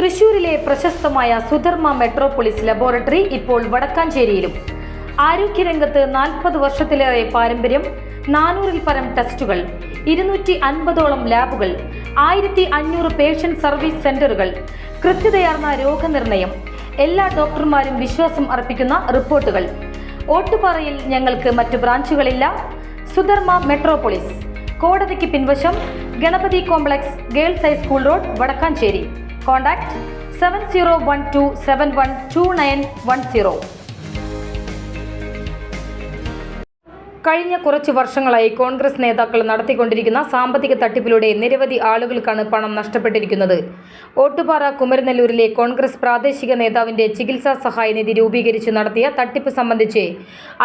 തൃശൂരിലെ പ്രശസ്തമായ Sudharma metropolis laboratory ഇപ്പോൾ വടക്കാഞ്ചേരിയിലും. ആരോഗ്യരംഗത്ത് 40 വർഷത്തിലേറെ പാരമ്പര്യം, 400-ൽ പരം ടെസ്റ്റുകൾ, 250ഓളം ലാബുകൾ, 1500 പേഷ്യന്റ് സർവീസ് സെന്ററുകൾ, കൃത്യതയാർന്ന രോഗനിർണയം, എല്ലാ ഡോക്ടർമാരും വിശ്വാസം അർപ്പിക്കുന്ന റിപ്പോർട്ടുകൾ. ഓട്ടുപാറയിൽ ഞങ്ങൾക്ക് മറ്റു ബ്രാഞ്ചുകളില്ല. സുധർമ്മ മെട്രോപോളിസ്, കോടതിക്ക് പിൻവശം, Ganapathi complex, girls high school road, Vadakkanchery. Contact 7012712910. കഴിഞ്ഞ കുറച്ചു വർഷങ്ങളായി കോൺഗ്രസ് നേതാക്കൾ നടത്തിക്കൊണ്ടിരിക്കുന്ന സാമ്പത്തിക തട്ടിപ്പിലൂടെ നിരവധി ആളുകൾക്കാണ് പണം നഷ്ടപ്പെട്ടിരിക്കുന്നത്. ഓട്ടുപാറ കുമരനെല്ലൂരിലെ കോൺഗ്രസ് പ്രാദേശിക നേതാവിന്റെ ചികിത്സാ സഹായ നിധി രൂപീകരിച്ച് നടത്തിയ തട്ടിപ്പ് സംബന്ധിച്ച്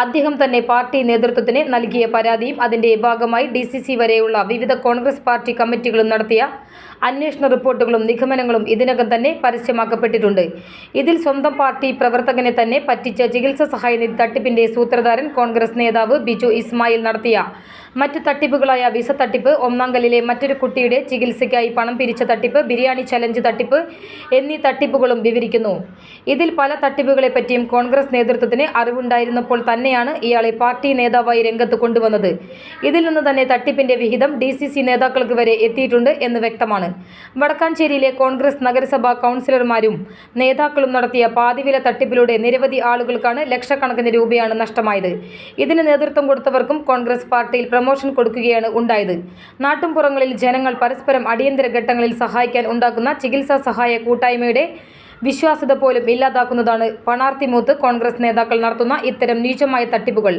അദ്ദേഹം തന്നെ പാർട്ടി നേതൃത്വത്തിന് നൽകിയ പരാതിയും അതിന്റെ ഭാഗമായി DCC വരെയുള്ള വിവിധ കോൺഗ്രസ് പാർട്ടി കമ്മിറ്റികളും നടത്തിയ അന്വേഷണ റിപ്പോർട്ടുകളും നിഗമനങ്ങളും ഇതിനകം തന്നെ പരസ്യമാക്കപ്പെട്ടിട്ടുണ്ട്. ഇതിൽ സ്വന്തം പാർട്ടി പ്രവർത്തകനെ തന്നെ പറ്റിച്ച ചികിത്സാ സഹായ നിധി തട്ടിപ്പിന്റെ സൂത്രധാരൻ കോൺഗ്രസ് നേതാവ് ബിജു ഇസ്മായിൽ നടത്തിയ മറ്റ് തട്ടിപ്പുകളായ വിസ തട്ടിപ്പ്, ഒന്നാങ്കലിലെ മറ്റൊരു കുട്ടിയുടെ ചികിത്സയ്ക്കായി പണം പിരിച്ച തട്ടിപ്പ്, ബിരിയാണി ചലഞ്ച് തട്ടിപ്പ് എന്നീ തട്ടിപ്പുകളും വിവരിക്കുന്നു. ഇതിൽ പല തട്ടിപ്പുകളെപ്പറ്റിയും കോൺഗ്രസ് നേതൃത്വത്തിന് അറിവുണ്ടായിരുന്നപ്പോൾ തന്നെയാണ് ഇയാളെ പാർട്ടി നേതാവായി രംഗത്ത് കൊണ്ടുവന്നത്. ഇതിൽ നിന്ന് തന്നെ തട്ടിപ്പിന്റെ വിഹിതം DCC നേതാക്കൾക്ക് വരെ എത്തിയിട്ടുണ്ട് എന്ന് വ്യക്തമാണ്. വടക്കാഞ്ചേരിയിലെ കോൺഗ്രസ് നഗരസഭാ കൗൺസിലർമാരും നേതാക്കളും നടത്തിയ പാതിവില തട്ടിപ്പിലൂടെ നിരവധി ആളുകൾക്കാണ് ലക്ഷക്കണക്കിന് രൂപയാണ് നഷ്ടമായത്. ഇതിന് നേതൃത്വം കൊടുത്തവർക്കും കോൺഗ്രസ് പാർട്ടിയിൽ പ്രമോഷൻ കൊടുക്കുകയാണ് ഉണ്ടായത്. നാട്ടുംപുറങ്ങളിൽ ജനങ്ങൾ പരസ്പരം അടിയന്തര ഘട്ടങ്ങളിൽ സഹായിക്കാൻ ഉണ്ടാക്കുന്ന ചികിത്സാ സഹായ കൂട്ടായ്മയുടെ വിശ്വാസ്യത പോലും ഇല്ലാതാക്കുന്നതാണ് പണാർത്തിമൂത്ത് കോൺഗ്രസ് നേതാക്കൾ നടത്തുന്ന ഇത്തരം നീചമായ തട്ടിപ്പുകൾ.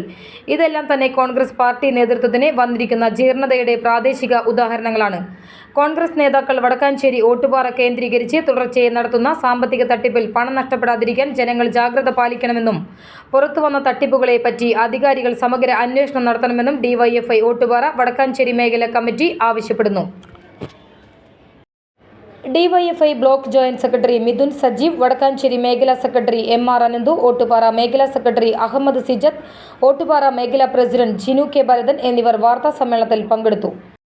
ഇതെല്ലാം തന്നെ കോൺഗ്രസ് പാർട്ടി നേതൃത്വത്തിന് വന്നിരിക്കുന്ന ജീർണതയുടെ പ്രാദേശിക ഉദാഹരണങ്ങളാണ്. കോൺഗ്രസ് നേതാക്കൾ വടക്കാഞ്ചേരി, ഓട്ടുപാറ കേന്ദ്രീകരിച്ച് തുടർച്ചയായി നടത്തുന്ന സാമ്പത്തിക തട്ടിപ്പിൽ പണം നഷ്ടപ്പെടാതിരിക്കാൻ ജനങ്ങൾ ജാഗ്രത പാലിക്കണമെന്നും പുറത്തുവന്ന തട്ടിപ്പുകളെ പറ്റി അധികാരികൾ സമഗ്ര അന്വേഷണം നടത്തണമെന്നും DYFI ഓട്ടുപാറ വടക്കാഞ്ചേരി മേഖലാ കമ്മിറ്റി ആവശ്യപ്പെടുന്നു. DYFI block joint secretary Mithun Sajeev, Vadakkanchery മേഖലാ സെക്രട്ടറി MR അനന്തു, ഓട്ടുപാറ മേഖലാ സെക്രട്ടറി അഹമ്മദ് സിജത്ത്, ഓട്ടുപാറ മേഖലാ പ്രസിഡന്റ് ജിനു K ഭരതൻ എന്നിവർ വാർത്താ സമ്മേളനത്തിൽ പങ്കെടുത്തു.